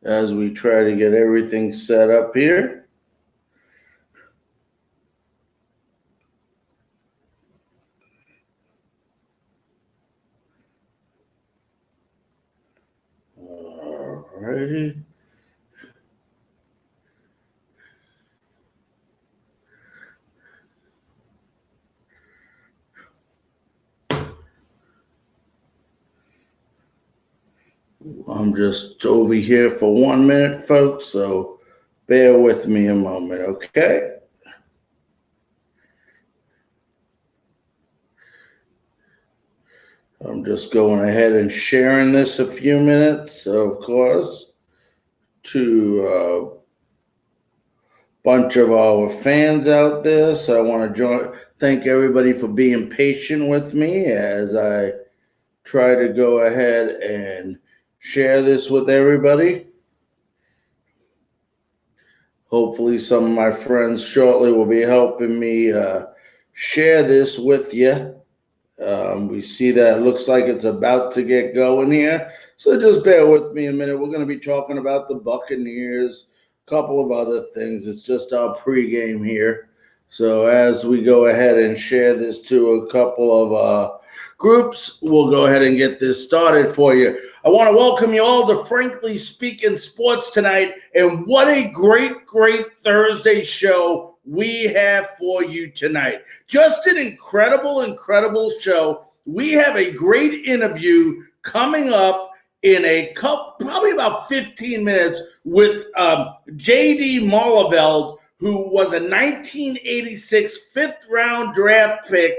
as we try to get everything set up here. All righty. I'm just over here for 1 minute, folks, so bear with me a moment, okay? I'm just going ahead and sharing this a few minutes, of course, to a bunch of our fans out there. So I want to thank everybody for being patient with me as I try to go ahead and share this with everybody. Hopefully some of my friends shortly will be helping me share this with you. We see that it looks like it's about to get going here. So just bear with me a minute. We're going to be talking about the Buccaneers, a couple of other things. It's just our pregame here. So as we go ahead and share this to a couple of groups, we'll go ahead and get this started for you. I want to welcome you all to Frankly Speaking Sports tonight. And what a great, great Thursday show we have for you tonight. Just an incredible, incredible show. We have a great interview coming up in a couple, probably about 15 minutes with J.D. Molleveld, who was a 1986 fifth-round draft pick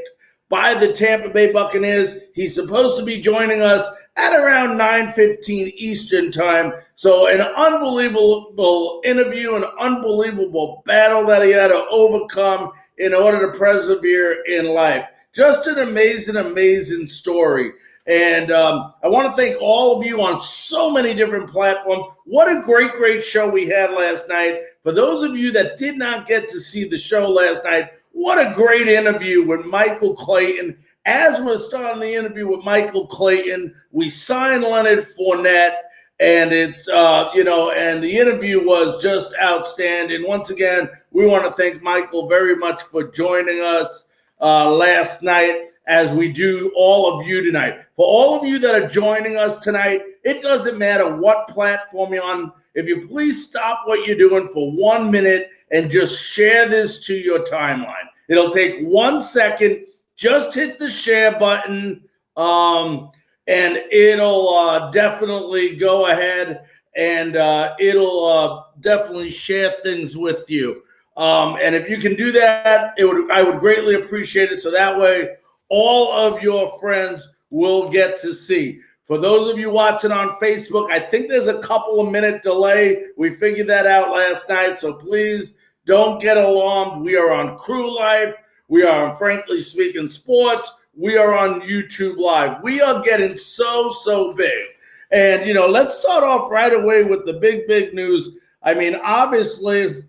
by the Tampa Bay Buccaneers. He's supposed to be joining us at around 9:15 Eastern time. So an unbelievable interview, an unbelievable battle that he had to overcome in order to persevere in life. Just an amazing, amazing story. And I want to thank all of you on so many different platforms. What a great, great show we had last night. For those of you that did not get to see the show last night, what a great interview with Michael Clayton. As we're starting the interview with Michael Clayton, we signed Leonard Fournette, and it's, and the interview was just outstanding. Once again, we want to thank Michael very much for joining us last night, as we do all of you tonight. For all of you that are joining us tonight, it doesn't matter what platform you're on. If you please stop what you're doing for 1 minute and just share this to your timeline. It'll take 1 second. Just hit the share button, and it'll definitely go ahead and it'll definitely share things with you. And if you can do that, I would greatly appreciate it. So that way, all of your friends will get to see. For those of you watching on Facebook, I think there's a couple of minute delay. We figured that out last night, so please don't get alarmed. We are on Crew Life. We are on Frankly Speaking Sports. We are on YouTube Live. We are getting so big. And, let's start off right away with the big news. I mean, obviously,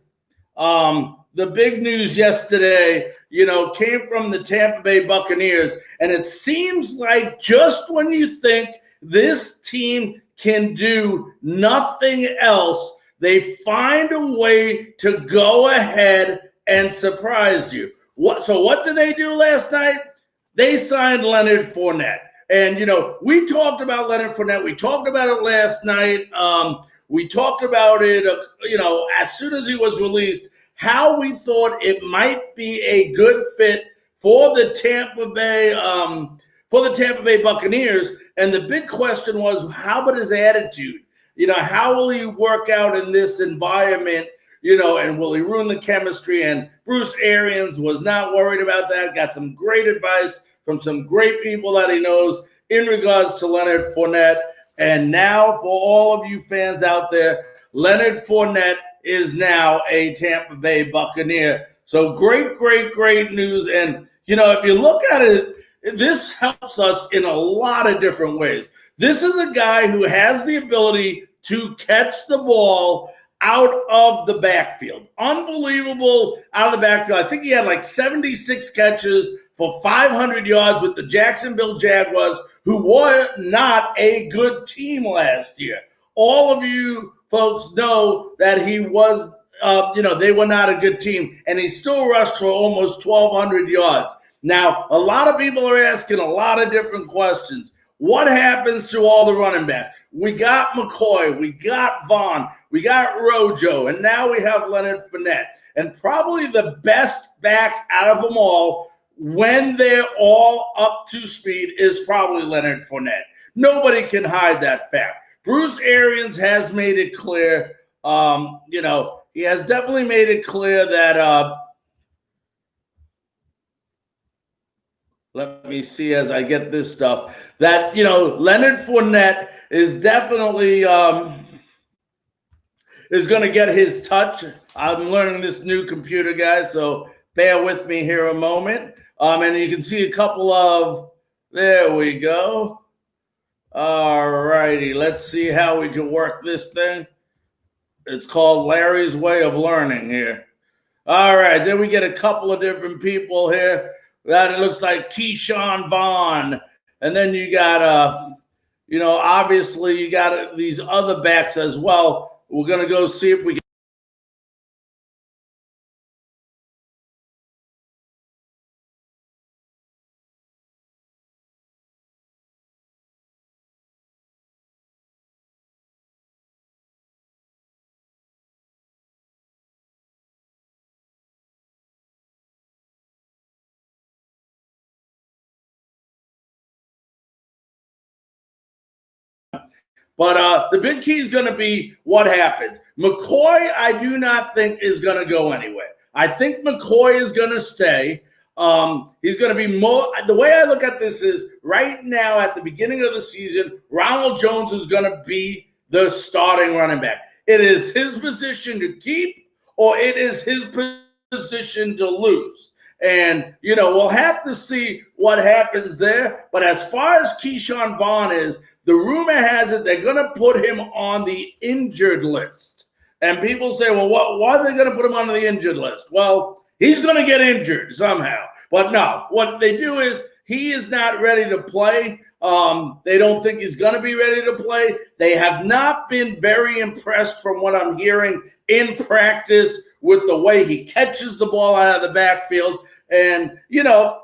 the big news yesterday, came from the Tampa Bay Buccaneers. And it seems like just when you think this team can do nothing else, they find a way to go ahead and surprise you. So what did they do last night? They signed Leonard Fournette. And, we talked about Leonard Fournette. We talked about it last night. We talked about it, as soon as he was released, how we thought it might be a good fit for the Tampa Bay Buccaneers. And the big question was, how about his attitude? How will he work out in this environment? And will he ruin the chemistry? And Bruce Arians was not worried about that. Got some great advice from some great people that he knows in regards to Leonard Fournette. And now, for all of you fans out there, Leonard Fournette is now a Tampa Bay Buccaneer. So great news. And, if you look at it, this helps us in a lot of different ways. This is a guy who has the ability to catch the ball out of the backfield. Unbelievable out of the backfield. I think he had like 76 catches for 500 yards with the Jacksonville Jaguars, who were not a good team last year. All of you folks know that he was, they were not a good team, and he still rushed for almost 1,200 yards. Now, a lot of people are asking a lot of different questions. What happens to all the running backs? We got McCoy, we got Vaughn, we got Rojo, and now we have Leonard Fournette. And probably the best back out of them all, when they're all up to speed, is probably Leonard Fournette. Nobody can hide that fact. Bruce Arians has made it clear, he has definitely made it clear that, let me see as I get this stuff, that, Leonard Fournette is definitely is going to get his touch. I'm learning this new computer, guys, so bear with me here a moment. And you can see a couple of, there we go. All righty, let's see how we can work this thing. It's called Larry's Way of Learning here. All right, then we get a couple of different people here. That it looks like Keyshawn Vaughn. And then you got, obviously you got these other backs as well. We're going to go see if we can. But the big key is going to be what happens. McCoy, I do not think is going to go anywhere. I think McCoy is going to stay. He's going to be more. The way I look at this is right now at the beginning of the season, Ronald Jones is going to be the starting running back. It is his position to keep, or it is his position to lose. And, we'll have to see what happens there. But as far as Keyshawn Vaughn is, the rumor has it they're going to put him on the injured list. And people say, well, why are they going to put him on the injured list? Well, he's going to get injured somehow. But no, what they do is he is not ready to play. They don't think he's going to be ready to play. They have not been very impressed from what I'm hearing in practice with the way he catches the ball out of the backfield. And,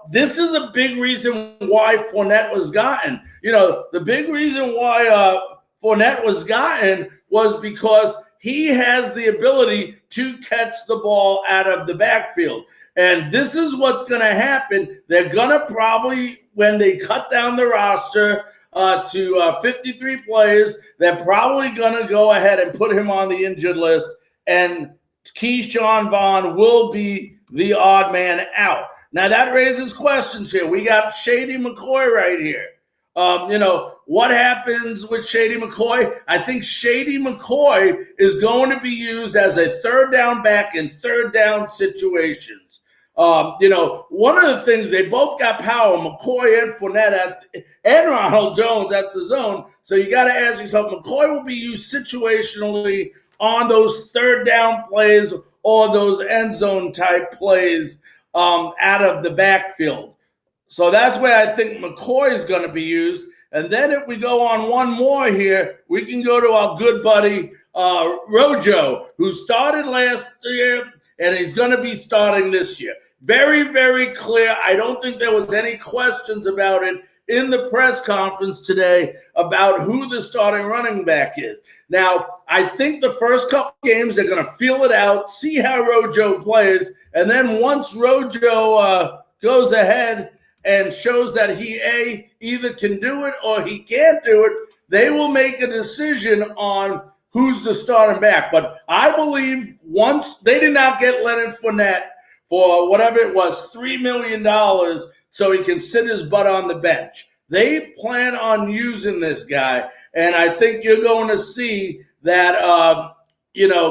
this is a big reason why Fournette was gotten. The big reason why Fournette was gotten was because he has the ability to catch the ball out of the backfield. And this is what's going to happen. They're going to probably, when they cut down the roster to 53 players, they're probably going to go ahead and put him on the injured list. And Keyshawn Vaughn will be the odd man out. Now, that raises questions here. We got Shady McCoy right here. What happens with Shady McCoy? I think Shady McCoy is going to be used as a third down back in third down situations. One of the things, they both got power, McCoy and Fournette and Ronald Jones at the zone. So you got to ask yourself, McCoy will be used situationally on those third down plays or those end zone type plays out of the backfield. So that's where I think McCoy is going to be used. And then if we go on one more here, we can go to our good buddy Rojo, who started last year, and he's going to be starting this year. Very, very clear. I don't think there was any questions about it in the press conference today about who the starting running back is. Now, I think the first couple games they're going to feel it out, see how Rojo plays, and then once Rojo goes ahead and shows that he either can do it or he can't do it, they will make a decision on who's the starting back. But I believe once they did not get Leonard Fournette for whatever it was, $3 million, so he can sit his butt on the bench. They plan on using this guy, and I think you're going to see that,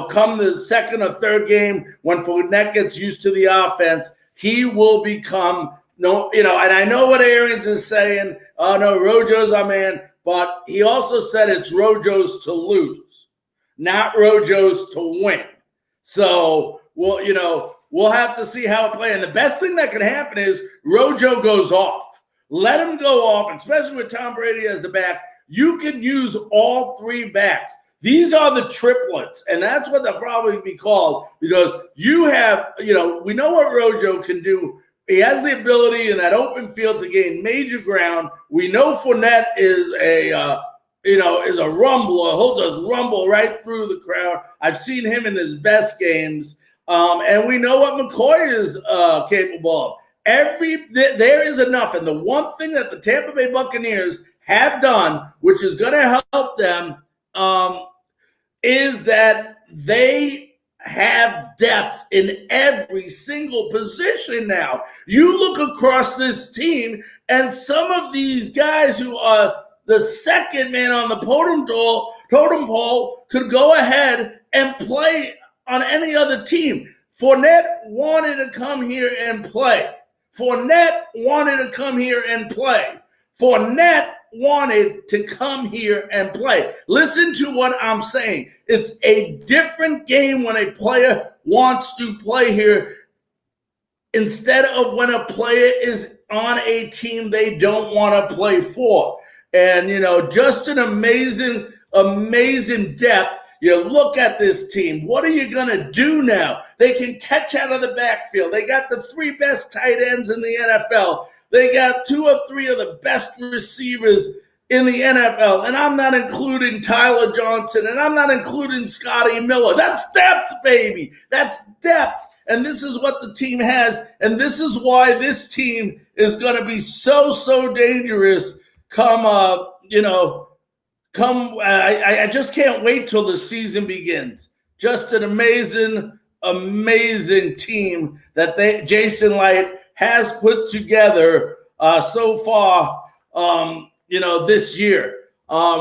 come the second or third game when Fournette gets used to the offense, he will become and I know what Arians is saying. Oh, no, Rojo's our man, but he also said it's Rojo's to lose, not Rojo's to win. So, we'll have to see how it plays. And the best thing that can happen is Rojo goes off. Let him go off, especially with Tom Brady as the back. You can use all three backs. These are the triplets, and that's what they'll probably be called, because you have, we know what Rojo can do. He has the ability in that open field to gain major ground. We know Fournette is is a rumbler. He'll just rumble right through the crowd. I've seen him in his best games. And we know what McCoy is capable of. There is enough. And the one thing that the Tampa Bay Buccaneers have done, which is going to help them, is that they have depth in every single position now. You look across this team, and some of these guys who are the second man on the totem pole could go ahead and play on any other team. Fournette wanted to come here and play. Fournette wanted to come here and play. Fournette wanted to come here and play. Listen to what I'm saying. It's a different game when a player wants to play here instead of when a player is on a team they don't want to play for. And, just an amazing, amazing depth. You look at this team. What are you going to do now? They can catch out of the backfield. They got the 3 best tight ends in the NFL. They got 2 or 3 of the best receivers in the NFL. And I'm not including Tyler Johnson, and I'm not including Scotty Miller. That's depth, baby. That's depth. And this is what the team has. And this is why this team is going to be so dangerous I just can't wait till the season begins. Just an amazing, amazing team that Jason Licht has put together so far, this year.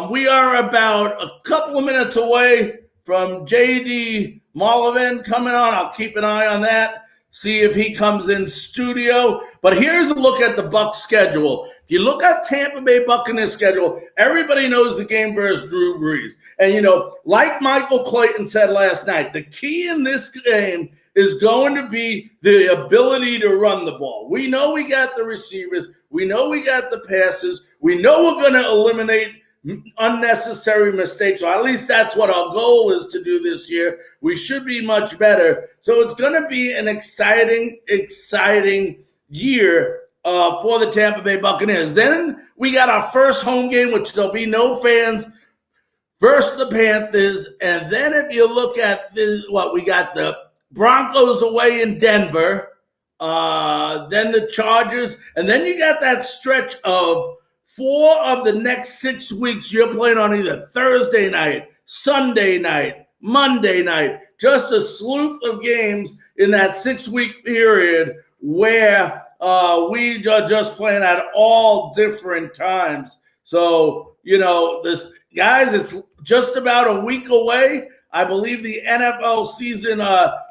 We are about a couple of minutes away from J.D. Marlovin coming on. I'll keep an eye on that, see if he comes in studio. But here's a look at the Bucs schedule. If you look at Tampa Bay Buccaneers schedule, everybody knows the game versus Drew Brees. And, like Michael Clayton said last night, the key in this game is going to be the ability to run the ball. We know we got the receivers. We know we got the passes. We know we're going to eliminate unnecessary mistakes, or at least that's what our goal is to do this year. We should be much better. So it's going to be an exciting year for the Tampa Bay Buccaneers. Then we got our first home game, which there'll be no fans, versus the Panthers. And then if you look at we got the Broncos away in Denver, then the Chargers, and then you got that stretch of 4 of the next 6 weeks you're playing on either Thursday night, Sunday night, Monday night, just a slew of games in that 6-week period where we are just playing at all different times. So, this guys, it's just about a week away. I believe the NFL season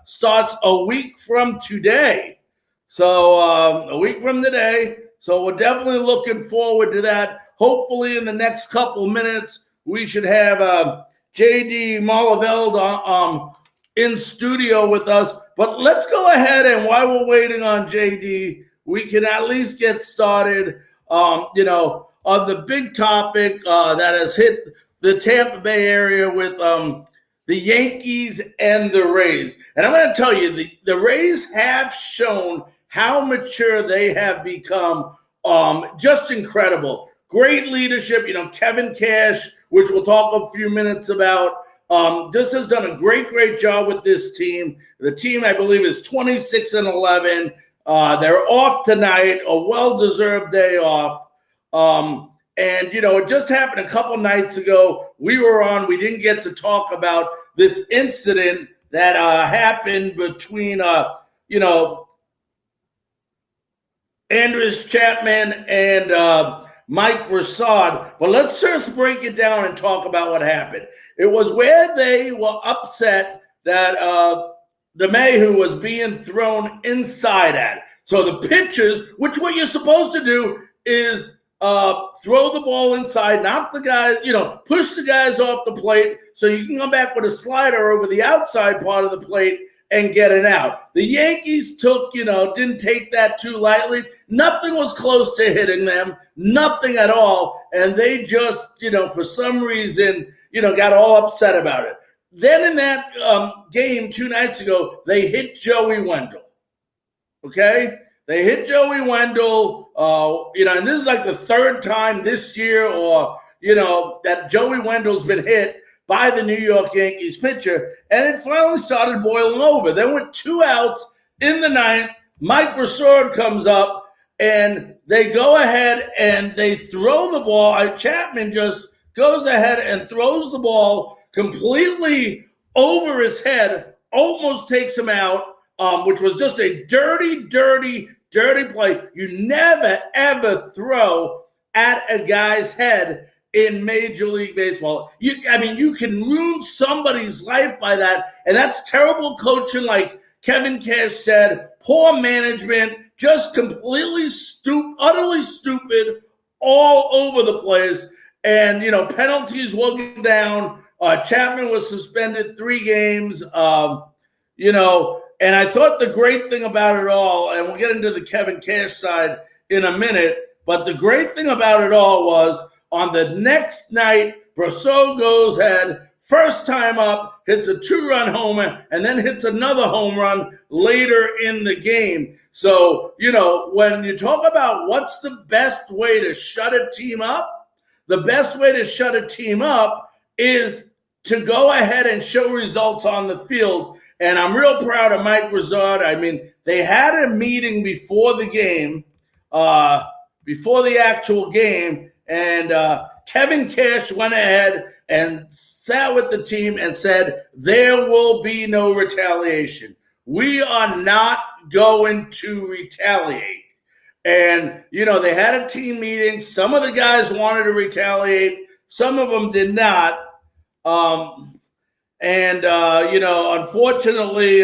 starts a week from today. So a week from today. So we're definitely looking forward to that. Hopefully in the next couple minutes, we should have J.D. Marlovin in studio with us. But let's go ahead, and while we're waiting on J.D., we can at least get started, on the big topic that has hit the Tampa Bay area with the Yankees and the Rays. And I'm going to tell you, the Rays have shown how mature they have become. Just incredible. Great leadership. Kevin Cash, which we'll talk a few minutes about, just has done a great job with this team. The team, I believe, is 26-11. They're off tonight, a well-deserved day off. And, it just happened a couple nights ago. We didn't get to talk about this incident that happened between, Andres Chapman and Mike Broussard. But let's just break it down and talk about what happened. It was where they were upset that DeMayu was being thrown inside at. So the pitchers, which what you're supposed to do is throw the ball inside, knock the guys, push the guys off the plate so you can come back with a slider over the outside part of the plate and get it out. The Yankees didn't take that too lightly. Nothing was close to hitting them, nothing at all. And they just, for some reason, got all upset about it. Then in that game 2 nights ago, they hit Joey Wendell. Okay? They hit Joey Wendell, and this is like the third time this year that Joey Wendell's been hit by the New York Yankees pitcher, and it finally started boiling over. Then with 2 outs in the ninth, Mike Broussard comes up, and they go ahead and they throw the ball. Chapman just goes ahead and throws the ball completely over his head, almost takes him out, which was just a dirty play. You never, ever throw at a guy's head in Major League Baseball. You can ruin somebody's life by that, and that's terrible coaching, like Kevin Cash said, poor management, just completely utterly stupid all over the place. And, penalties will go down. Chapman was suspended 3 games, and I thought the great thing about it all, and we'll get into the Kevin Cash side in a minute, but the great thing about it all was on the next night, Broussard goes ahead, first time up, hits a 2-run homer, and then hits another home run later in the game. So, when you talk about what's the best way to shut a team up, the best way to shut a team up is to go ahead and show results on the field. And I'm real proud of Mike Broussard. They had a meeting before the game, before the actual game, and Kevin Cash went ahead and sat with the team and said, there will be no retaliation. We are not going to retaliate. And, they had a team meeting. Some of the guys wanted to retaliate. Some of them did not. Unfortunately,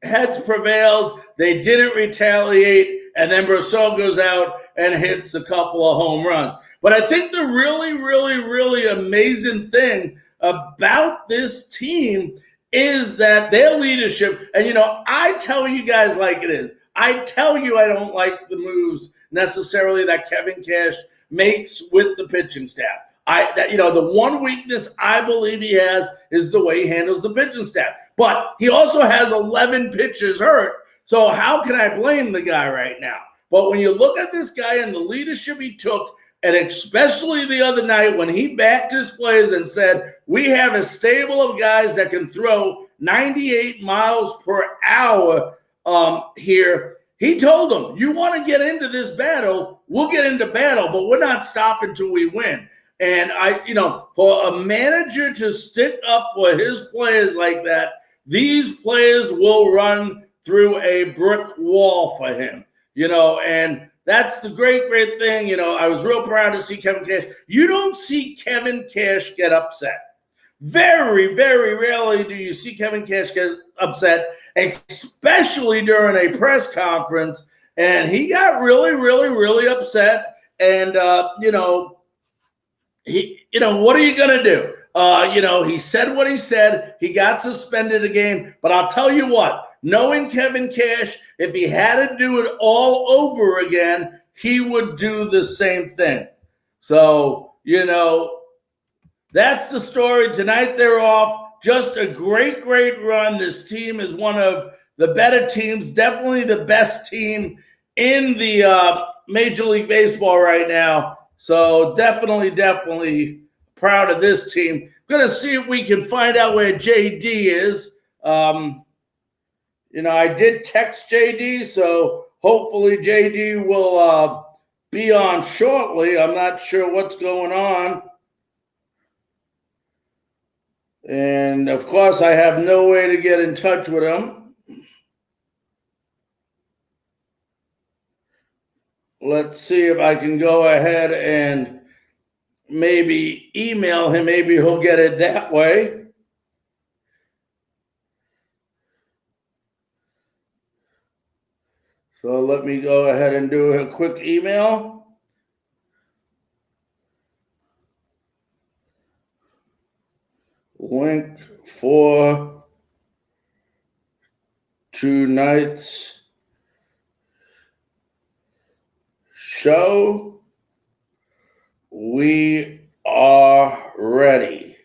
heads prevailed. They didn't retaliate. And then Broussard goes out and hits a couple of home runs. But I think the really, really, really amazing thing about this team is that their leadership, and, I tell you guys like it is. I tell you I don't like the moves necessarily that Kevin Cash makes with the pitching staff. The one weakness I believe he has is the way he handles the pitching staff. But he also has 11 pitchers hurt. So how can I blame the guy right now? But when you look at this guy and the leadership he took, and especially the other night when he backed his players and said, we have a stable of guys that can throw 98 miles per hour here. He told them, you want to get into this battle, we'll get into battle, but we're not stopping till we win. And for a manager to stick up for his players like that, these players will run through a brick wall for him, and that's the great thing. I was real proud to see Kevin Cash. You don't see Kevin Cash get upset. Very, very rarely do you see Kevin Cash get upset, especially during a press conference. And he got really, really, really upset. And, what are you going to do? He said what he said. He got suspended a game. But I'll tell you what, knowing Kevin Cash, if he had to do it all over again, he would do the same thing. So, that's the story. Tonight they're off. Just a great, great run. This team is one of the better teams, definitely the best team in the Major League Baseball right now. So definitely proud of this team. Going to see if we can find out where JD is. I did text JD, so hopefully JD will be on shortly. I'm not sure what's going on. And, of course, I have no way to get in touch with him. Let's see if I can go ahead and maybe email him. Maybe he'll get it that way. So let me go ahead and do a quick email. Link for tonight's show. We are ready.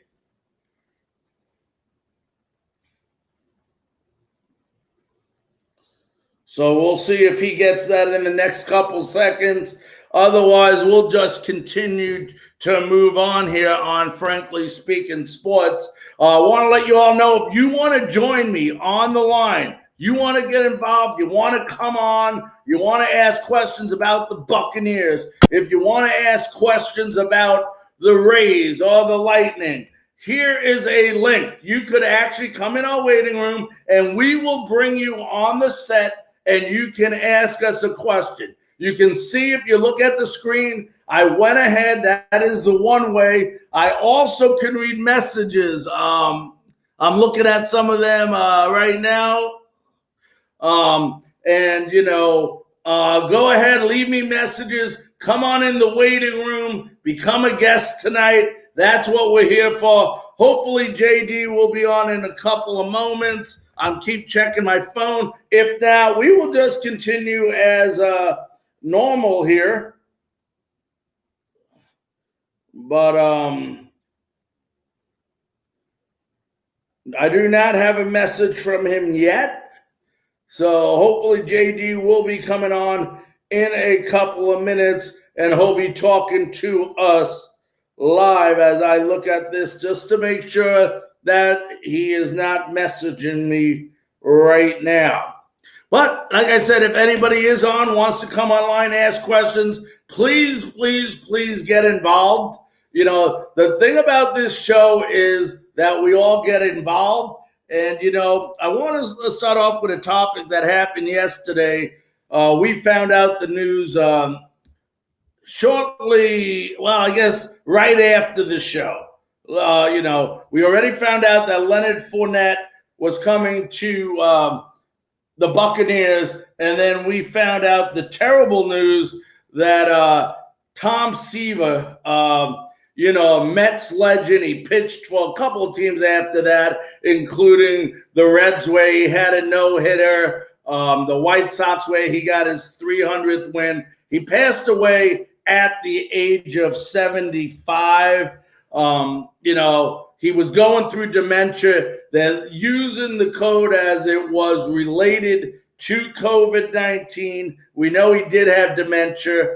So we'll see if he gets that in the next couple seconds. Otherwise, we'll just continue to move on here on Frankly Speaking Sports. I want to let you all know, if you want to join me on the line, you want to get involved, you want to come on, you want to ask questions about the Buccaneers, if you want to ask questions about the Rays or the Lightning, here is a link. You could actually come in our waiting room and we will bring you on the set and you can ask us a question. You can see, if you look at the screen, I went ahead. That is the one way. I also can read messages. I'm looking at some of them right now. And, you know, go ahead, leave me messages. Come on in the waiting room. Become a guest tonight. That's what we're here for. Hopefully, JD will be on in a couple of moments. I'm keep checking my phone. If not, we will just continue as normal here. But I do not have a message from him yet. So hopefully JD will be coming on in a couple of minutes and he'll be talking to us live as I look at this, just to make sure that he is not messaging me right now. But like I said, if anybody is on, wants to come online, ask questions, please, please, please get involved. You know, the thing about this show is that we all get involved. And, you know, I want to start off with a topic that happened yesterday. We found out the news shortly, well, I guess right after the show. You know, we already found out that Leonard Fournette was coming to the Buccaneers, and then we found out the terrible news that Tom Seaver, you know, Mets legend, he pitched for a couple of teams after that, including the Reds, where he had a no-hitter, the White Sox, where he got his 300th win. He passed away at the age of 75. You know, he was going through dementia. They're using the code as it was related to COVID-19. We know he did have dementia.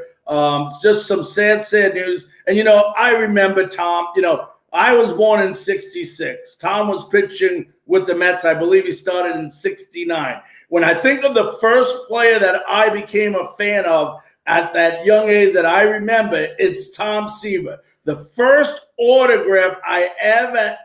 Just some sad, sad news. And, you know, I remember Tom, you know, I was born in 66. Tom was pitching with the Mets. I believe he started in 69. When I think of the first player that I became a fan of at that young age that I remember, it's Tom Seaver. The first autograph I ever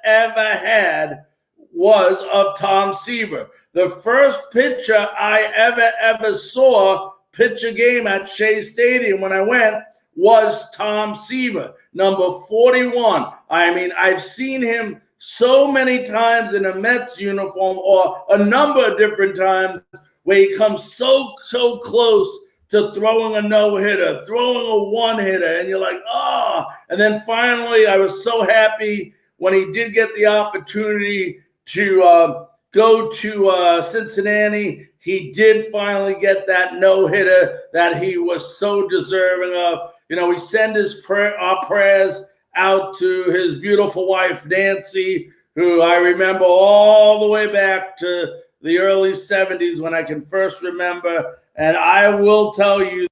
had was of Tom Seaver. The first pitcher I ever saw pitch a game at Shea Stadium when I went was Tom Seaver, number 41. I mean, I've seen him so many times in a Mets uniform, or a number of different times, where he comes so close to throwing a no-hitter, throwing a one-hitter, and you're like, oh. And then finally, I was so happy when he did get the opportunity to go to Cincinnati. He did finally get that no-hitter that he was so deserving of. You know, we send our prayers out to his beautiful wife, Nancy, who I remember all the way back to the early 70s when I can first remember. And I will tell you,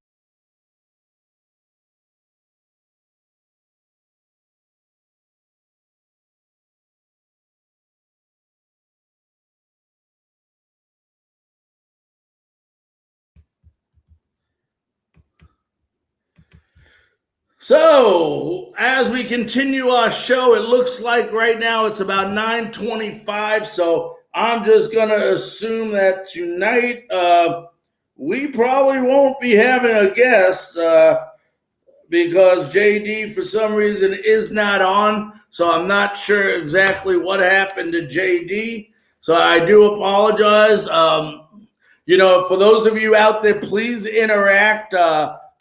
so as we continue our show, it looks like right now it's about 9:25. So I'm just going to assume that tonight we probably won't be having a guest because JD, for some reason, is not on. So I'm not sure exactly what happened to JD. So I do apologize. You know, for those of you out there, please interact.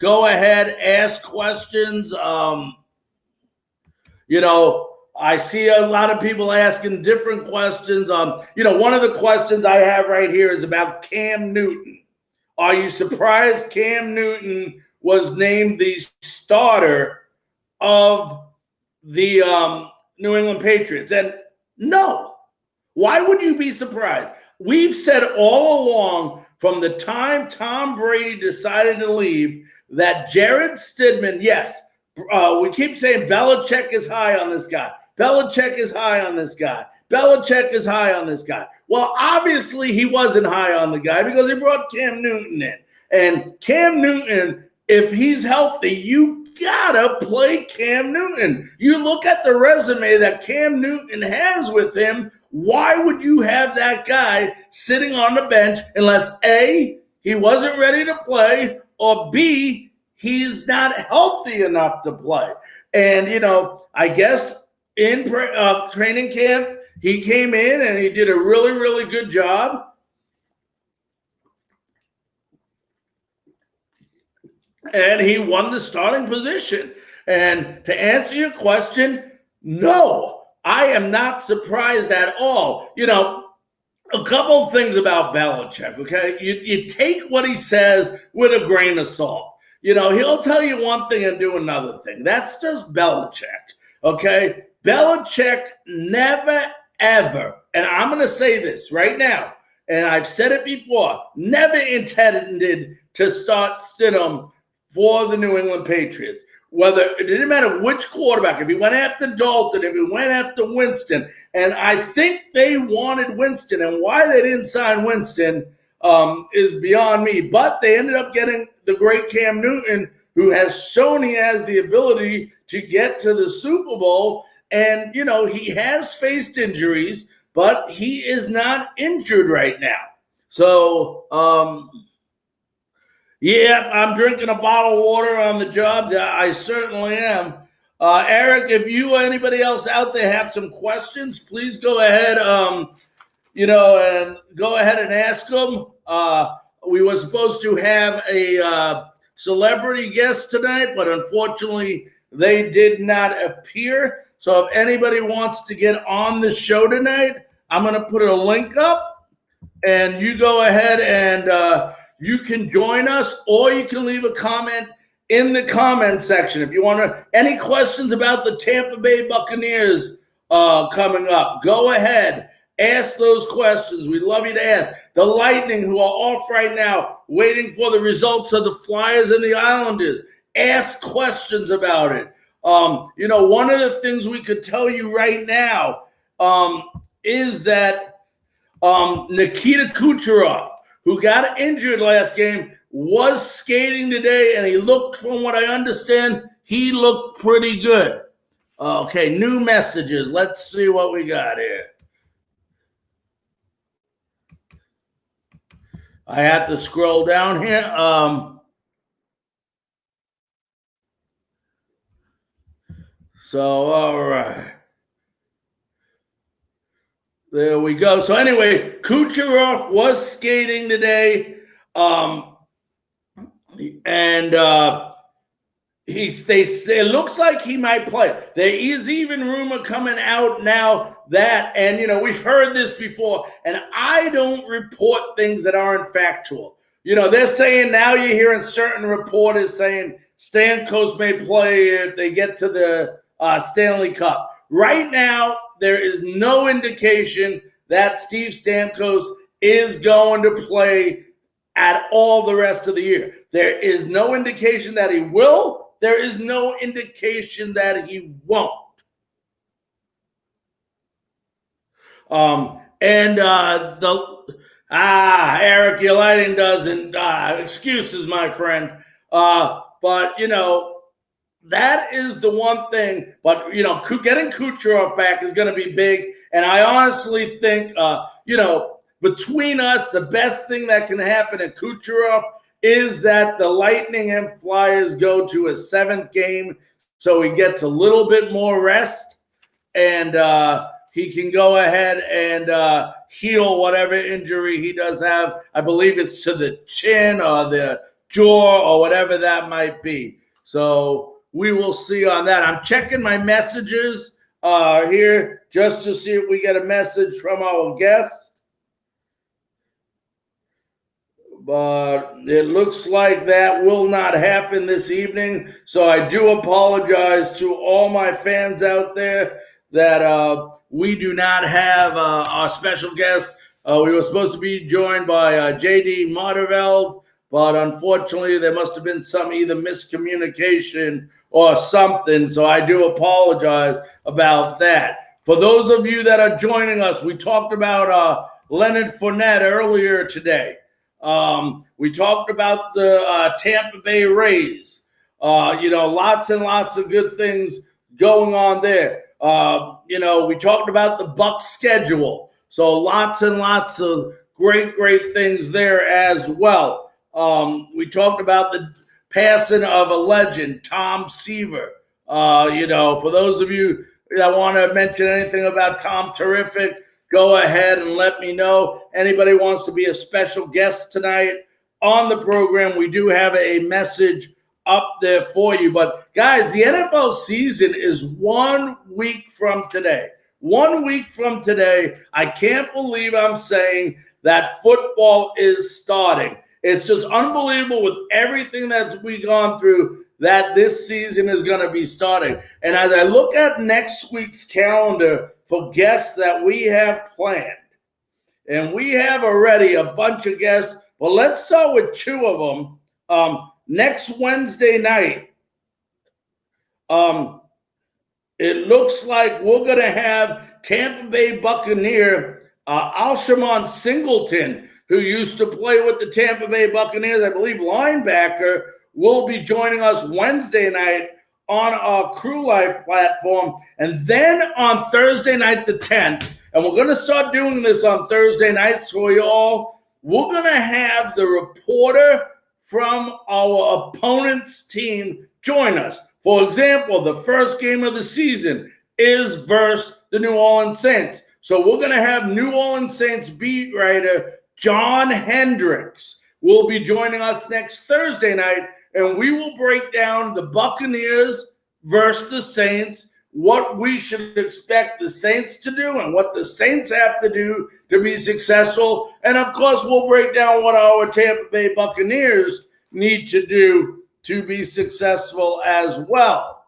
Go ahead, ask questions. You know, I see a lot of people asking different questions. You know, one of the questions I have right here is about Cam Newton. Are you surprised Cam Newton was named the starter of the New England Patriots. And no, why would you be surprised? We've said all along from the time Tom Brady decided to leave that Jared Stidham, yes, we keep saying Belichick is high on this guy. Belichick is high on this guy. Belichick is high on this guy. Well, obviously he wasn't high on the guy because he brought Cam Newton in. And Cam Newton, if he's healthy, you gotta play Cam Newton. You look at the resume that Cam Newton has with him. Why would you have that guy sitting on the bench unless A, he wasn't ready to play, or B, he's not healthy enough to play? And, I guess in training camp, he came in and he did a really, really good job. And he won the starting position. And to answer your question, no, I am not surprised at all. A couple of things about Belichick, okay? You take what he says with a grain of salt. He'll tell you one thing and do another thing. That's just Belichick, okay? Belichick never, ever, and I'm going to say this right now, and I've said it before, never intended to start Stidham for the New England Patriots. It didn't matter which quarterback, if he went after Dalton, if he went after Winston, and I think they wanted Winston, and why they didn't sign Winston is beyond me. But they ended up getting the great Cam Newton, who has shown he has the ability to get to the Super Bowl. And, he has faced injuries, but he is not injured right now. So, yeah, I'm drinking a bottle of water on the job. I certainly am. Eric, if you or anybody else out there have some questions, please go ahead, and go ahead and ask them. We were supposed to have a celebrity guest tonight, but unfortunately, they did not appear. So if anybody wants to get on the show tonight, I'm going to put a link up, and you go ahead and you can join us, or you can leave a comment in the comment section. If you want any questions about the Tampa Bay Buccaneers coming up, go ahead, ask those questions. We'd love you to ask. The Lightning, who are off right now, waiting for the results of the Flyers and the Islanders, ask questions about it. One of the things we could tell you right now is that Nikita Kucherov, who got injured last game, was skating today, and he looked, from what I understand, he looked pretty good. Okay, new messages. Let's see what we got here. I have to scroll down here. All right. There we go. So anyway, Kucherov was skating today, and they say it looks like he might play. There is even rumor coming out now that, and we've heard this before, and I don't report things that aren't factual. They're saying now you're hearing certain reporters saying Stamkos may play if they get to the Stanley Cup. Right now, there is no indication that Steve Stamkos is going to play at all the rest of the year. There is no indication that he will. There is no indication that he won't. Eric, your lighting doesn't, excuses, my friend. But that is the one thing. But, getting Kucherov back is going to be big. And I honestly think, between us, the best thing that can happen at Kucherov is that the Lightning and Flyers go to a 7th game, so he gets a little bit more rest, and he can go ahead and heal whatever injury he does have. I believe it's to the chin or the jaw or whatever that might be. So we will see on that. I'm checking my messages here just to see if we get a message from our guest. but it looks like that will not happen this evening. So I do apologize to all my fans out there that we do not have our special guest. We were supposed to be joined by J.D. Moderveld, but unfortunately there must have been some either miscommunication or something. So I do apologize about that. For those of you that are joining us, we talked about Leonard Fournette earlier today. We talked about the Tampa Bay Rays. Lots and lots of good things going on there. We talked about the Bucs schedule. So lots and lots of great things there as well. We talked about the passing of a legend, Tom Seaver. For those of you that want to mention anything about Tom Terrific, go ahead and let me know. Anybody wants to be a special guest tonight on the program, we do have a message up there for you. But guys, the NFL season is 1 week from today. 1 week from today, I can't believe I'm saying that football is starting. It's just unbelievable with everything that we've gone through that this season is going to be starting. And as I look at next week's calendar for guests that we have planned, and we have already a bunch of guests, but let's start with two of them. Next Wednesday night, it looks like we're going to have Tampa Bay Buccaneer Alshon Singleton, who used to play with the Tampa Bay Buccaneers, I believe linebacker, will be joining us Wednesday night on our Crew Life platform. And then on Thursday night, the 10th, and we're going to start doing this on Thursday nights for you all, we're going to have the reporter from our opponent's team join us. For example, the first game of the season is versus the New Orleans Saints. So we're going to have New Orleans Saints beat writer John Hendricks will be joining us next Thursday night, and we will break down the Buccaneers versus the Saints, what we should expect the Saints to do and what the Saints have to do to be successful. And, of course, we'll break down what our Tampa Bay Buccaneers need to do to be successful as well.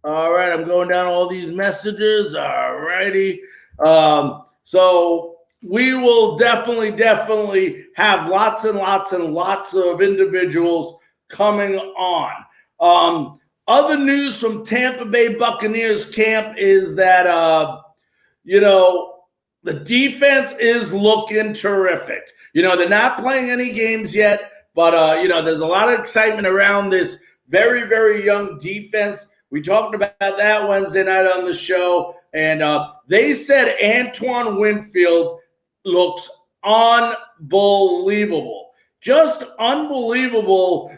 All right, I'm going down all these messages. All righty. So we will definitely have lots and lots of individuals coming on. Other news from Tampa Bay Buccaneers camp is that, the defense is looking terrific. They're not playing any games yet, but, there's a lot of excitement around this very, very young defense. We talked about that Wednesday night on the show, and they said Antoine Winfield looks unbelievable. Just unbelievable.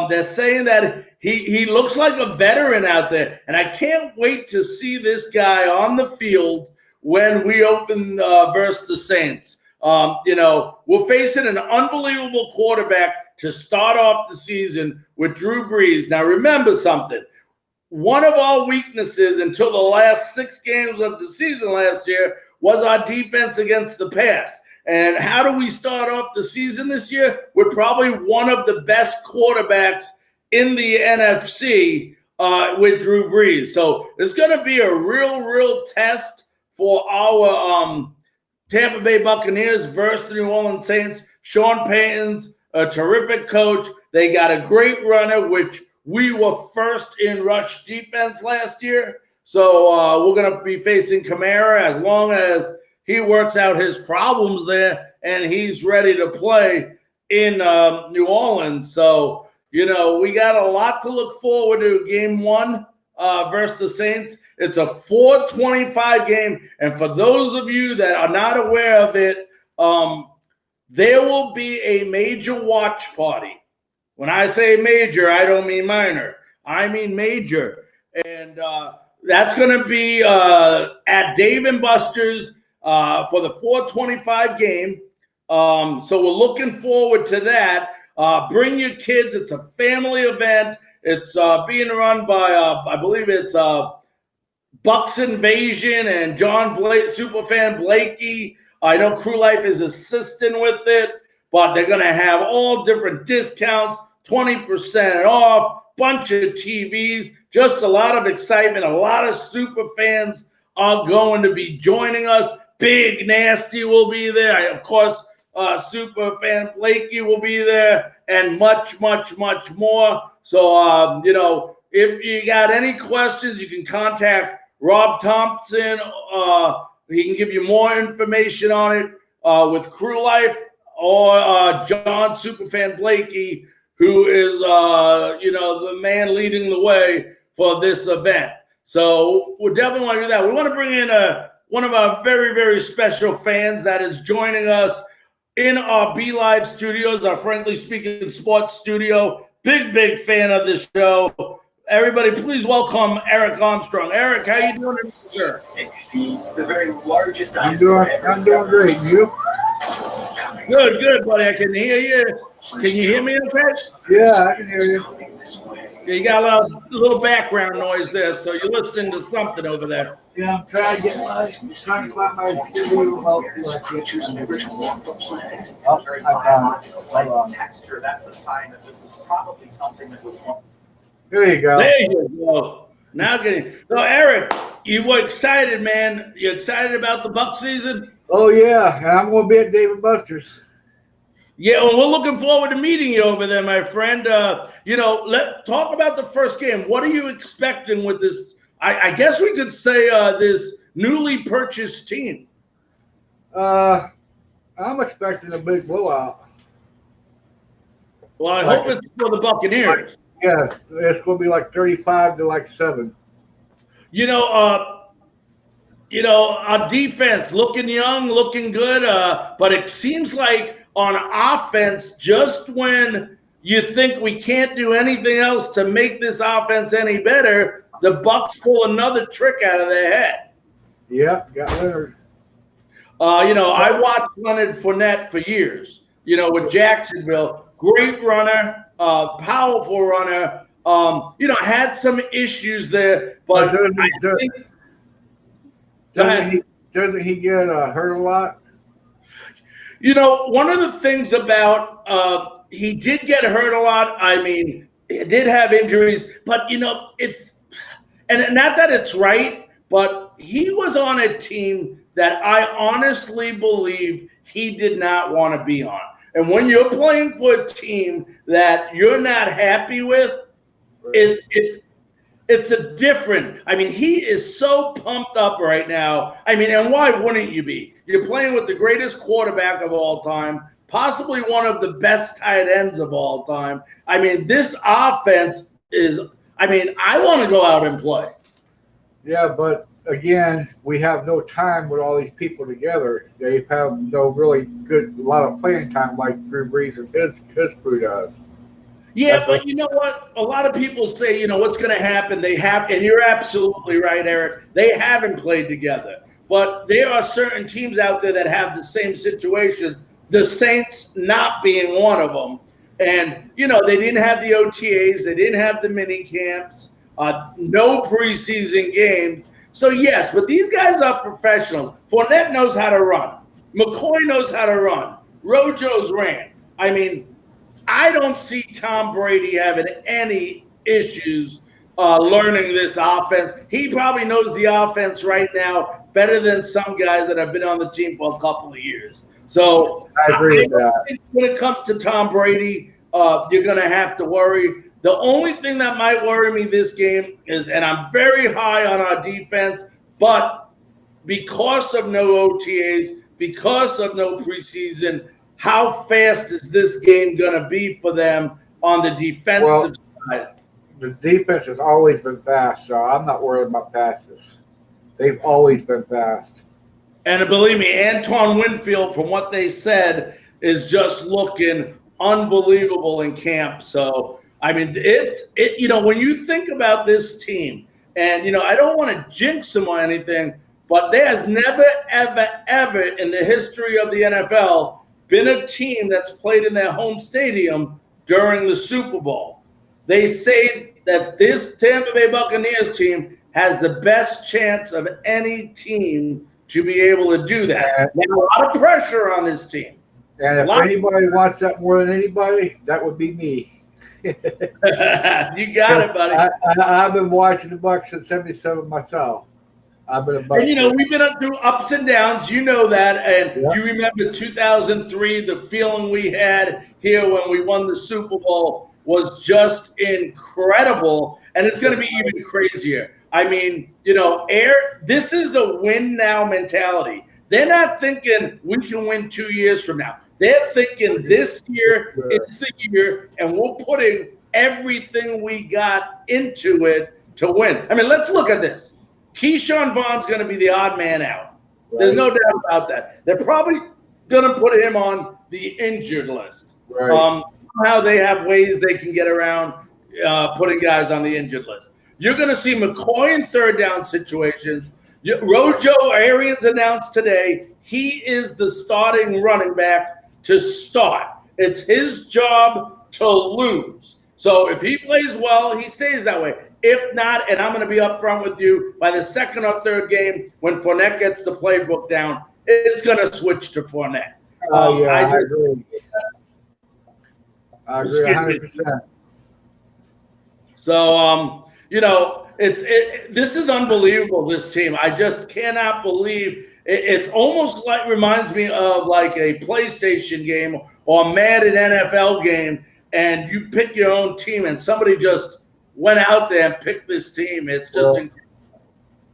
They're saying that he looks like a veteran out there, and I can't wait to see this guy on the field when we open versus the Saints. We're facing an unbelievable quarterback to start off the season with Drew Brees. Now, remember something. One of our weaknesses until the last 6 games of the season last year was our defense against the pass. And how do we start off the season this year? We're probably one of the best quarterbacks in the NFC with Drew Brees. So it's going to be a real test for our Tampa Bay Buccaneers versus the New Orleans Saints. Sean Payton's a terrific coach. They got a great runner, which we were first in rush defense last year. So we're going to be facing Kamara as long as he works out his problems there and he's ready to play in New Orleans. So, we got a lot to look forward to game 1 versus the Saints. It's a 4:25 game. And for those of you that are not aware of it, there will be a major watch party. When I say major, I don't mean minor. I mean major. And that's going to be at Dave & Buster's for the 4:25 game. So we're looking forward to that. Bring your kids. It's a family event. It's being run by, I believe it's Bucks Invasion and John Blake, Superfan Blakey. I know Crew Life is assisting with it. but they're going to have all different discounts, 20% off, bunch of TVs, just a lot of excitement. A lot of super fans are going to be joining us. Big Nasty will be there. Of course, super fan Blakey will be there, and much, much, much more. So, if you got any questions, you can contact Rob Thompson. He can give you more information on it with Crew Life, or John Superfan Blakey, who is, the man leading the way for this event. So we definitely want to do that. We want to bring in one of our very, very special fans that is joining us in our Be Live studios, our Frankly Speaking Sports studio. Big, big fan of this show. Everybody, please welcome Eric Armstrong. Eric, how you doing, sir? It could be the very largest I'm doing great. You? Good, buddy. I can hear you. Can you hear me okay? Yeah, I can hear you. Yeah, you got a little background noise there, so you're listening to something over there. Yeah, I'm trying to climb my studio out. Texture, that's a sign that this is probably something that was one. There you go. There you go. Now getting so, Eric, you were excited, man. You excited about the Buck season? Oh yeah, and I'm going to be at Dave & Buster's. Yeah, well, we're looking forward to meeting you over there, my friend. Let's talk about the first game. What are you expecting with this? I guess we could say this newly purchased team. I'm expecting a big blowout. Well, I hope it's for the Buccaneers. Yeah, it's going to be like 35 to 7. Our defense looking young, looking good, but it seems like on offense, just when you think we can't do anything else to make this offense any better, the Bucs pull another trick out of their head. Yeah, got Leonard. I watched Leonard Fournette for years, with Jacksonville. Great runner, powerful runner. Had some issues there, but doesn't he get hurt a lot? One of the things about he did get hurt a lot. I mean, he did have injuries, but it's and not that it's right, but he was on a team that I honestly believe he did not want to be on. And when you're playing for a team that you're not happy with, it's a different. I mean, he is so pumped up right now. I mean, and why wouldn't you be? You're playing with the greatest quarterback of all time, possibly one of the best tight ends of all time. I mean, this offense is, I want to go out and play. Yeah, but again, we have no time with all these people together. They have no really a lot of playing time like Drew Brees and his crew does. Yeah, but you know what? A lot of people say, what's going to happen? They have, and you're absolutely right, Eric. They haven't played together. But there are certain teams out there that have the same situation, the Saints not being one of them. And, they didn't have the OTAs. They didn't have the mini camps, no preseason games. So, yes, but these guys are professionals. Fournette knows how to run. McCoy knows how to run. Rojo's ran. I don't see Tom Brady having any issues learning this offense. He probably knows the offense right now better than some guys that have been on the team for a couple of years. So I agree with that. Think when it comes to Tom Brady, you're going to have to worry. The only thing that might worry me this game is, and I'm very high on our defense, but because of no OTAs, because of no preseason, how fast is this game going to be for them on the defensive side? The defense has always been fast, so I'm not worried about passes. They've always been fast. And believe me, Antoine Winfield, from what they said, is just looking unbelievable in camp. So, when you think about this team, and, I don't want to jinx them or anything, but there has never, ever, ever in the history of the NFL been a team that's played in their home stadium during the Super Bowl. They say that this Tampa Bay Buccaneers team has the best chance of any team to be able to do that. There's a lot of pressure on this team. And if anybody wants that more than anybody, that would be me. You got it, buddy. I've been watching the Bucks since '77 myself. I've been a Bucks. And we've been through ups and downs. You know that, and you remember 2003. The feeling we had here when we won the Super Bowl was just incredible, and it's going to be even crazier. I mean, this is a win now mentality. They're not thinking we can win 2 years from now. They're thinking this year is the year, and we're putting everything we got into it to win. I mean, let's look at this. Keyshawn Vaughn's going to be the odd man out. Right. There's no doubt about that. They're probably going to put him on the injured list. Right. How they have ways they can get around putting guys on the injured list. You're going to see McCoy in third down situations. Rojo Arians announced today he is the starting running back to start. It's his job to lose. So if he plays well, he stays that way. If not, and I'm going to be upfront with you, by the second or third game, when Fournette gets the playbook down, it's going to switch to Fournette. I agree. I agree 100%. So, this is unbelievable, this team. I just cannot believe it's almost like reminds me of like a PlayStation game or Madden NFL game, and you pick your own team and somebody just went out there and picked this team. It's just incredible.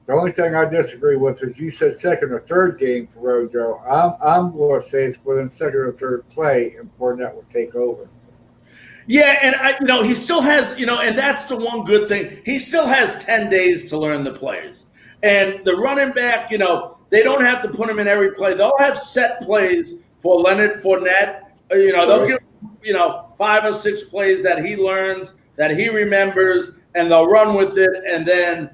The only thing I disagree with is you said second or third game for Rojo. I'm going to say it's within second or third play, and Fournette will take over. Yeah, and he still has, and that's the one good thing. He still has 10 days to learn the plays. And the running back, they don't have to put him in every play. They'll have set plays for Leonard Fournette. They'll give 5 or 6 plays that he learns, that he remembers, and they'll run with it. And then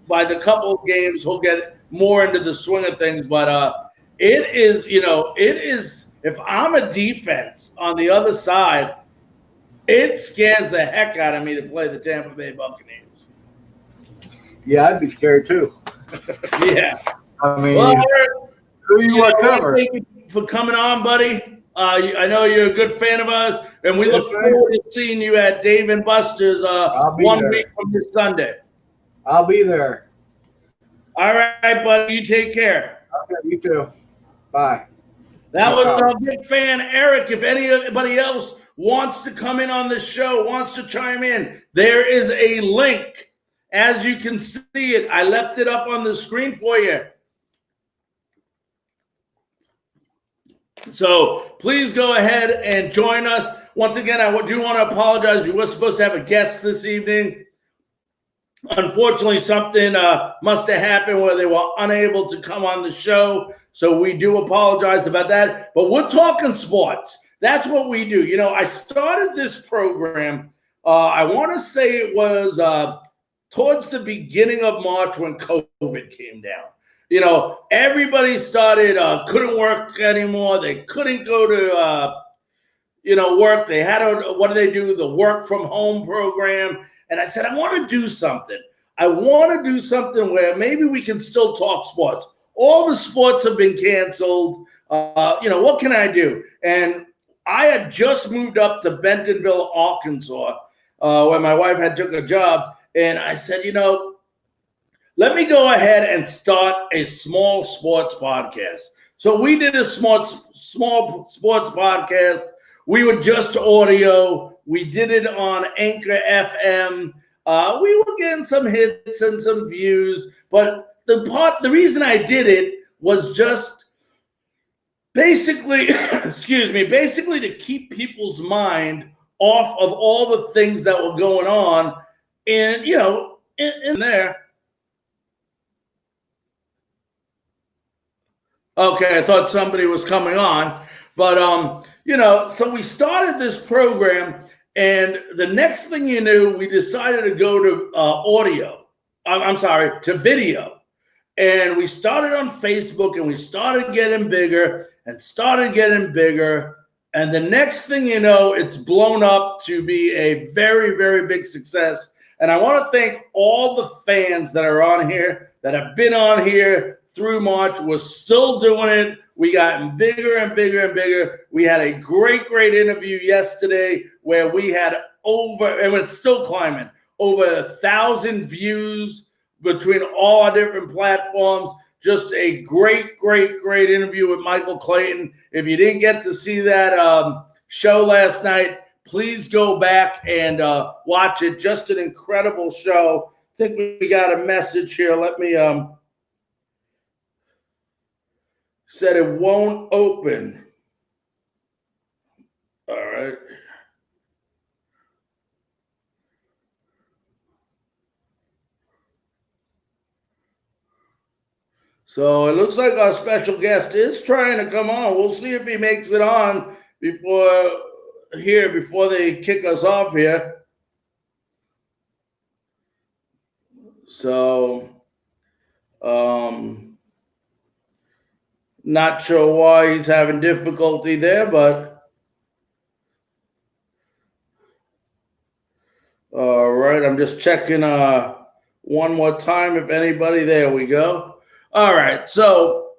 by the couple of games, he'll get more into the swing of things. But it is, if I'm a defense on the other side, it scares the heck out of me to play the Tampa Bay Buccaneers. Yeah, I'd be scared too. Yeah. I mean, who you want to cover? Thank you for coming on, buddy. I know you're a good fan of us, and we look forward to seeing you at Dave and Buster's 1 week from this Sunday. I'll be there. All right, buddy. You take care. Okay, you too. Bye. That was our big fan, Eric. If anybody else wants to come in on this show, wants to chime in, there is a link. As you can see it, I left it up on the screen for you. So please go ahead and join us. Once again, I do want to apologize. We were supposed to have a guest this evening. Unfortunately, something must have happened where they were unable to come on the show. So we do apologize about that. But we're talking sports. That's what we do. I started this program, I want to say it was towards the beginning of March when COVID came down. Everybody started, couldn't work anymore. They couldn't go to, work. They had what do they do? The work from home program. And I said, I want to do something. I want to do something where maybe we can still talk sports. All the sports have been canceled. What can I do? And I had just moved up to Bentonville, Arkansas, where my wife had took a job. And I said, let me go ahead and start a small sports podcast. So we did a small sports podcast. We were just audio. We did it on Anchor FM. We were getting some hits and some views. But the reason I did it was just basically, basically to keep people's mind off of all the things that were going on in there. Okay, I thought somebody was coming on. But, so we started this program, and the next thing you knew, we decided to go to to video. And we started on Facebook, and we started getting bigger and started getting bigger. And the next thing you know, it's blown up to be a very, very big success. And I want to thank all the fans that are on here, that have been on here through March. We're still doing it. We gotten bigger and bigger and bigger. We had a great interview yesterday where we had over, and it's still climbing, over 1,000 views between all our different platforms. Just a great interview with Michael Clayton. If you didn't get to see that show last night, please go back and watch it. Just an incredible show. I think we got a message here. Let me said it won't open. All right. So it looks like our special guest is trying to come on. We'll see if he makes it on before they kick us off here. So, not sure why he's having difficulty there, but all right. I'm just checking one more time if anybody. There we go. All right. So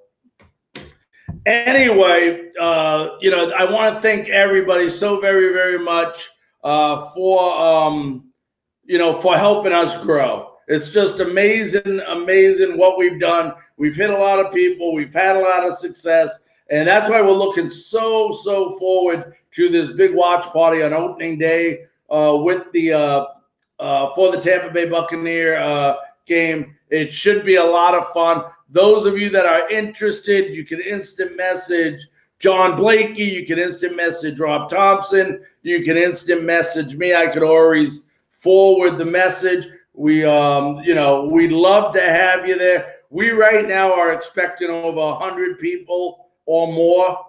anyway, I want to thank everybody so very much for helping us grow. It's just amazing what we've done. We've hit a lot of people. We've had a lot of success. And that's why we're looking so forward to this big watch party on opening day with the for the Tampa Bay Buccaneer game. It should be a lot of fun. Those of you that are interested, you can instant message John Blakey. You can instant message Rob Thompson. You can instant message me. I could always forward the message. We'd love to have you there. We right now are expecting over 100 people or more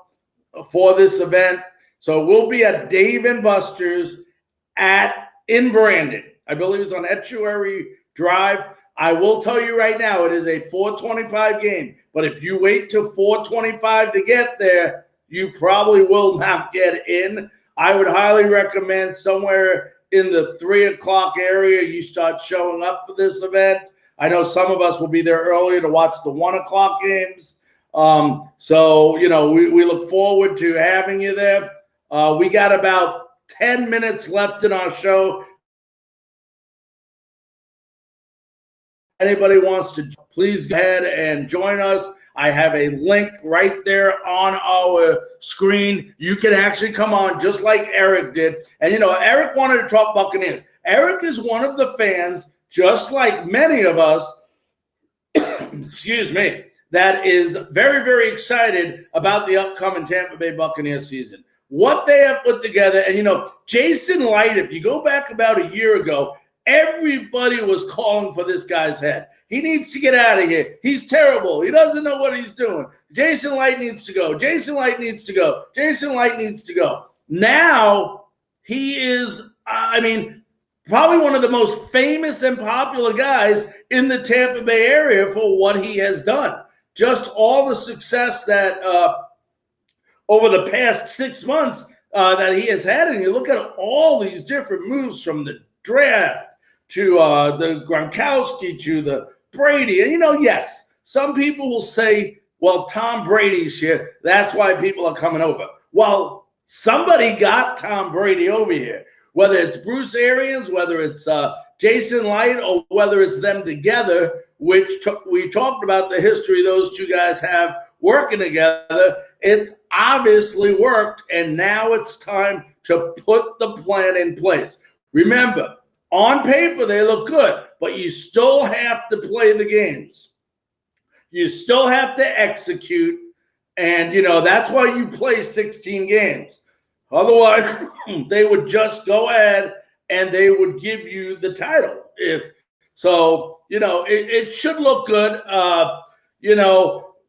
for this event. So we'll be at Dave & Buster's in Brandon. I believe it's on Estuary Drive. I will tell you right now, it is a 4:25 game. But if you wait till 4:25 to get there, you probably will not get in. I would highly recommend somewhere in the 3 o'clock area, you start showing up for this event. I know some of us will be there earlier to watch the 1 o'clock games. We look forward to having you there. We got about 10 minutes left in our show. Anybody wants to, please go ahead and join us. I have a link right there on our screen. You can actually come on just like Eric did. And, Eric wanted to talk Buccaneers. Eric is one of the fans, just like many of us, excuse me, that is very excited about the upcoming Tampa Bay Buccaneers season. What they have put together. And, Jason Light, if you go back about a year ago, everybody was calling for this guy's head. He needs to get out of here. He's terrible. He doesn't know what he's doing. Jason Light needs to go. Jason Light needs to go. Jason Light needs to go. Now he is, probably one of the most famous and popular guys in the Tampa Bay area for what he has done. Just all the success that over the past 6 months that he has had. And you look at all these different moves from the draft to the Gronkowski, to the Brady. And, yes, some people will say, well, Tom Brady's here. That's why people are coming over. Well, somebody got Tom Brady over here, whether it's Bruce Arians, whether it's Jason Light, or whether it's them together, which we talked about the history those two guys have working together. It's obviously worked, and now it's time to put the plan in place. Remember, on paper, they look good, but you still have to play the games. You still have to execute, and, that's why you play 16 games. Otherwise, they would just go ahead and they would give you the title. It should look good. A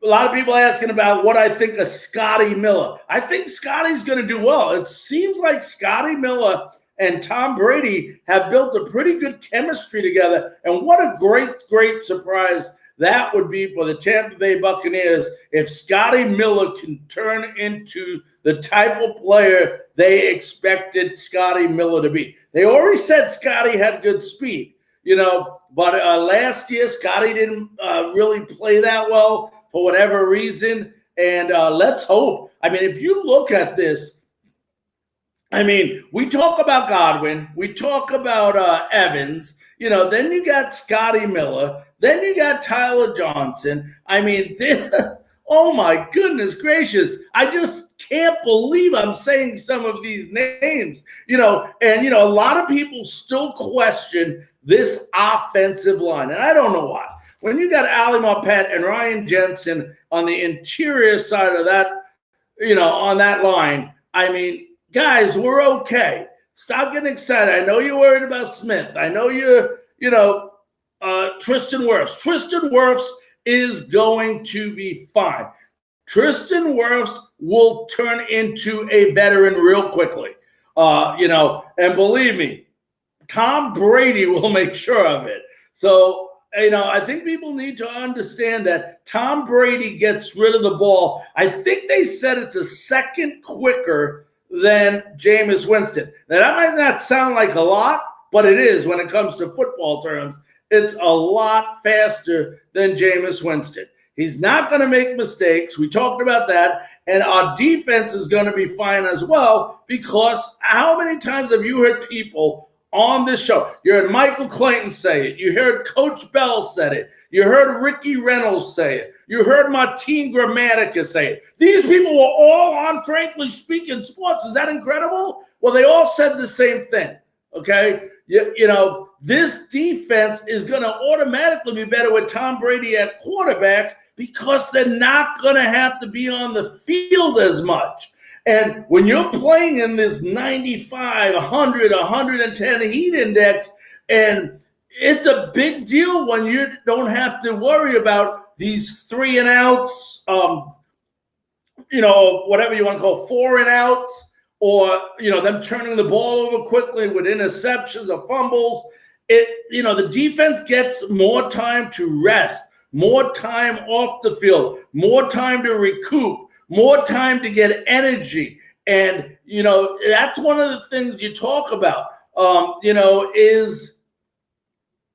lot of people asking about what I think of Scotty Miller. I think Scotty's going to do well. It seems like Scotty Miller and Tom Brady have built a pretty good chemistry together. And what a great surprise that would be for the Tampa Bay Buccaneers if Scotty Miller can turn into the type of player they expected Scotty Miller to be. They already said Scotty had good speed. but last year Scotty didn't really play that well for whatever reason. And let's hope. I mean, if you look at this, I mean, we talk about Godwin, we talk about Evans, then you got Scotty Miller, then you got Tyler Johnson. I mean, oh my goodness gracious. I just can't believe I'm saying some of these names, and, a lot of people still question this offensive line. And I don't know why. When you got Ali Marpet and Ryan Jensen on the interior side of that, on that line, I mean, guys, we're okay. Stop getting excited. I know you're worried about Smith. I know you're, Tristan Wirfs. Tristan Wirfs is going to be fine. Tristan Wirfs will turn into a veteran real quickly. And believe me, Tom Brady will make sure of it. So, I think people need to understand that Tom Brady gets rid of the ball. I think they said it's a second quicker than Jameis Winston. Now, that might not sound like a lot, but it is when it comes to football terms. It's a lot faster than Jameis Winston. He's not going to make mistakes. We talked about that. And our defense is going to be fine as well, because how many times have you heard people on this show? You heard Michael Clayton say it. You heard Coach Bell say it. You heard Ricky Reynolds say it. You heard Martin Gramatica say it. These people were all on Frankly Speaking Sports. Is that incredible? Well, they all said the same thing, okay? This defense is going to automatically be better with Tom Brady at quarterback, because they're not going to have to be on the field as much. And when you're playing in this 95, 100, 110 heat index, and it's a big deal when you don't have to worry about these 3 and outs, whatever you want to call 4 and outs, or, them turning the ball over quickly with interceptions or fumbles. The defense gets more time to rest, more time off the field, more time to recoup, more time to get energy. And, that's one of the things you talk about, is,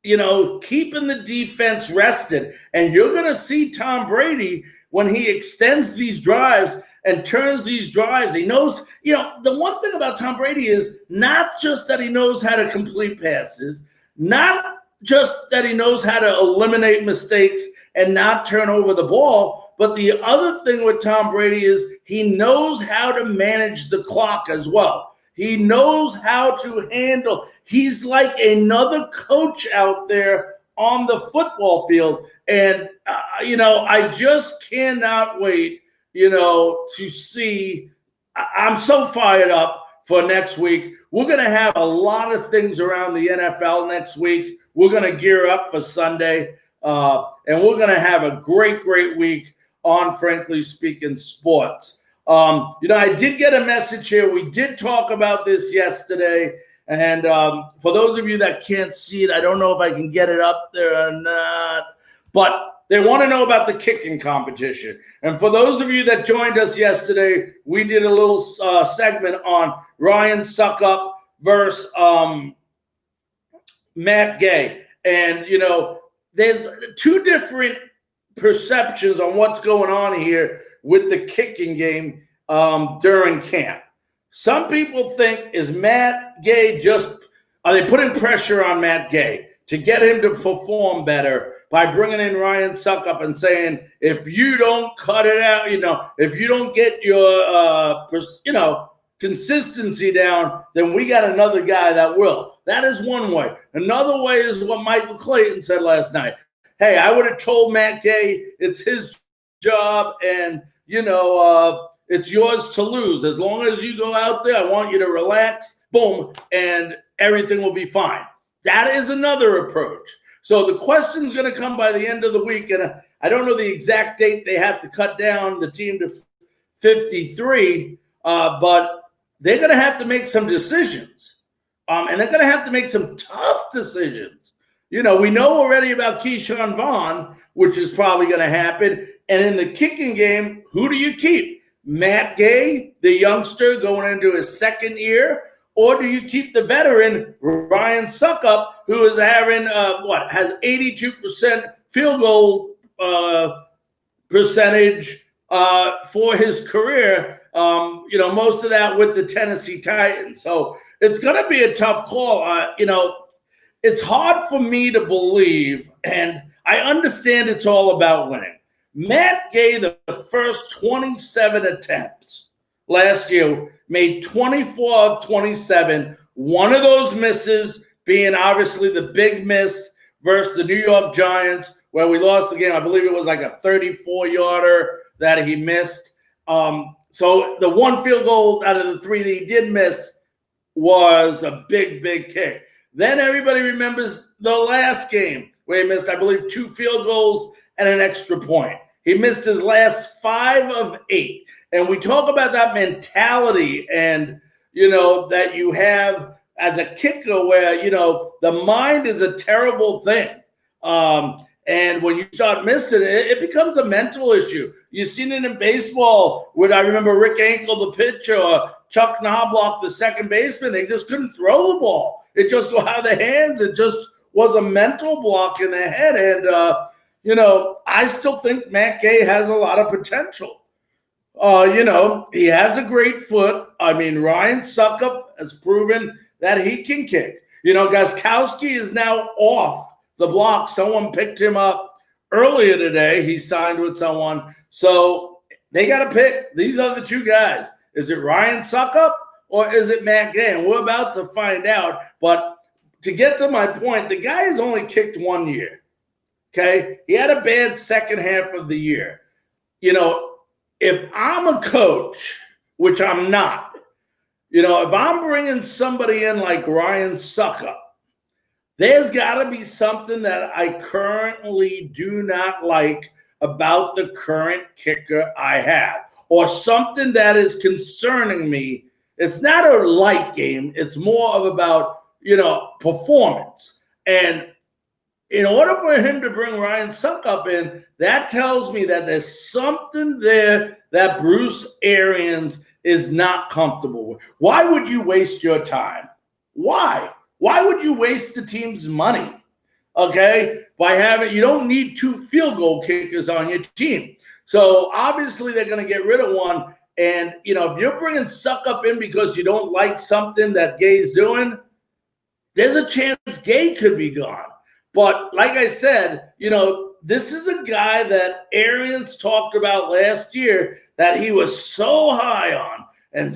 keeping the defense rested. And you're going to see Tom Brady, when he extends these drives and turns these drives, he knows, the one thing about Tom Brady is not just that he knows how to complete passes, not just that he knows how to eliminate mistakes and not turn over the ball, but the other thing with Tom Brady is he knows how to manage the clock as well. He knows how to handle. He's like another coach out there on the football field. And, I just cannot wait, to see. I'm so fired up for next week. We're going to have a lot of things around the NFL next week. We're going to gear up for Sunday, and we're going to have a great, great week on Frankly Speaking Sports. I did get a message here. We did talk about this yesterday. And for those of you that can't see it, I don't know if I can get it up there or not, but they want to know about the kicking competition. And for those of you that joined us yesterday, we did a little segment on Ryan Succop versus Matt Gay. And, there's 2 different perceptions on what's going on here with the kicking game during camp. Some people think, is Matt Gay are they putting pressure on Matt Gay to get him to perform better by bringing in Ryan Succop and saying, if you don't cut it out, if you don't get your, consistency down, then we got another guy that will. That is one way. Another way is what Michael Clayton said last night. Hey, I would have told Matt Gay it's his job, and, it's yours to lose. As long as you go out there, I want you to relax, boom, and everything will be fine. That is another approach. So the question's going to come by the end of the week, and I don't know the exact date they have to cut down the team to 53, but they're going to have to make some decisions, and they're going to have to make some tough decisions. We know already about Keyshawn Vaughn, which is probably going to happen. And in the kicking game, who do you keep? Matt Gay, the youngster going into his second year, or do you keep the veteran Ryan Suckup, who is having has 82% field goal percentage for his career? Most of that with the Tennessee Titans. So it's going to be a tough call. It's hard for me to believe, and I understand it's all about winning. Matt Gay, the first 27 attempts last year, made 24 of 27. One of those misses being obviously the big miss versus the New York Giants, where we lost the game. I believe it was like a 34-yarder that he missed. So the one field goal out of the three that he did miss was a big, big kick. Then everybody remembers the last game where he missed, I believe, 2 field goals and an extra point. He missed his last 5 of 8. And we talk about that mentality and, that you have as a kicker where, the mind is a terrible thing. And when you start missing it, it becomes a mental issue. You've seen it in baseball when I remember Rick Ankel, the pitcher, or Chuck Knobloch, the second baseman. They just couldn't throw the ball. It just go out of their hands. It just was a mental block in their head. And, I still think Matt Gay has a lot of potential. He has a great foot. I mean, Ryan Suckup has proven that he can kick. Gostkowski is now off the block. Someone picked him up earlier today. He signed with someone. So they got to pick. These are the 2 guys. Is it Ryan Suckup or is it Matt Gay? And we're about to find out. But to get to my point, the guy has only kicked 1 year. Okay? He had a bad second half of the year. If I'm a coach, which I'm not, if I'm bringing somebody in like Ryan Suckup, there's got to be something that I currently do not like about the current kicker I have, or something that is concerning me. It's not a light game. It's more of about, performance. And in order for him to bring Ryan Suckup in, that tells me that there's something there that Bruce Arians is not comfortable with. Why would you waste your time? Why? Why would you waste the team's money? Okay? You don't need 2 field goal kickers on your team. So obviously they're going to get rid of one. And, if you're bringing Suckup in because you don't like something that Gay's doing, there's a chance Gay could be gone. But like I said, this is a guy that Arians talked about last year that he was so high on. And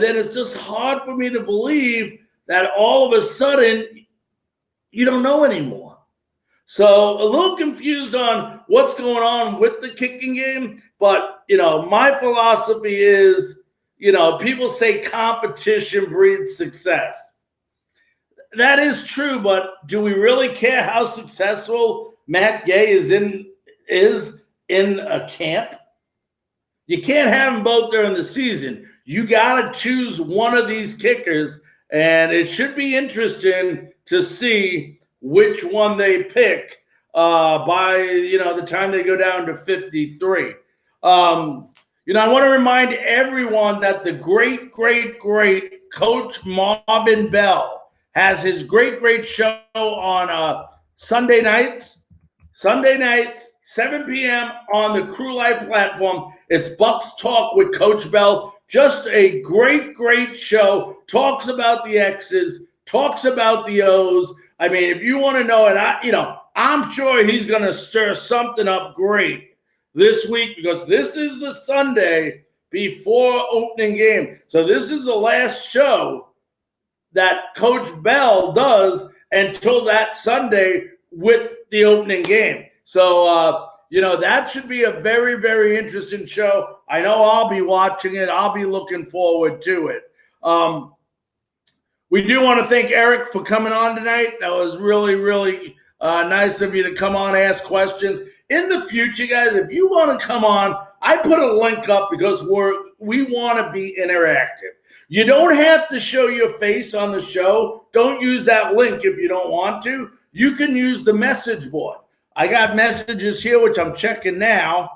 then it's just hard for me to believe that all of a sudden you don't know anymore. So a little confused on what's going on with the kicking game. But, my philosophy is, people say competition breeds success. That is true, but do we really care how successful Matt Gay is in a camp? You can't have them both during the season. You got to choose one of these kickers, and it should be interesting to see which one they pick by the time they go down to 53. I want to remind everyone that the great, great, great Coach Marvin Bell has his great, great show on Sunday nights, 7 p.m. on the Crew Life platform. It's Bucks Talk with Coach Bell. Just a great, great show. Talks about the X's, talks about the O's. I mean, if you want to know, and I'm sure he's going to stir something up great this week because this is the Sunday before opening game. So this is the last show that Coach Bell does until that Sunday with the opening game. So, that should be a very, very interesting show. I know I'll be watching it. I'll be looking forward to it. We do want to thank Eric for coming on tonight. That was really, really nice of you to come on, ask questions. In the future, guys, if you want to come on, I put a link up because we want to be interactive. You don't have to show your face on the show. Don't use that link if you don't want to. You can use the message board. I got messages here, which I'm checking now.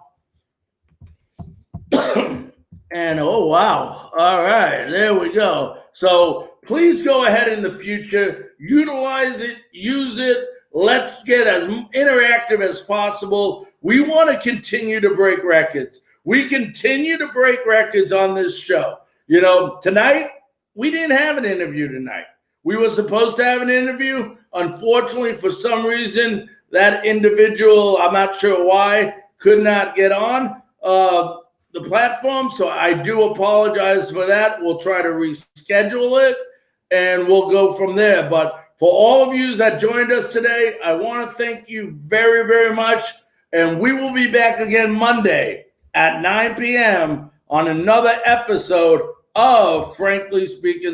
And oh, wow. All right, there we go. So please go ahead in the future, utilize it, use it. Let's get as interactive as possible. We want to continue to break records. We continue to break records on this show. You know, tonight, we didn't have an interview tonight. We were supposed to have an interview. Unfortunately, for some reason, that individual, I'm not sure why, could not get on the platform. So I do apologize for that. We'll try to reschedule it and we'll go from there. But for all of you that joined us today, I want to thank you very, very much. And we will be back again Monday at 9 p.m. on another episode of Frankly Speaking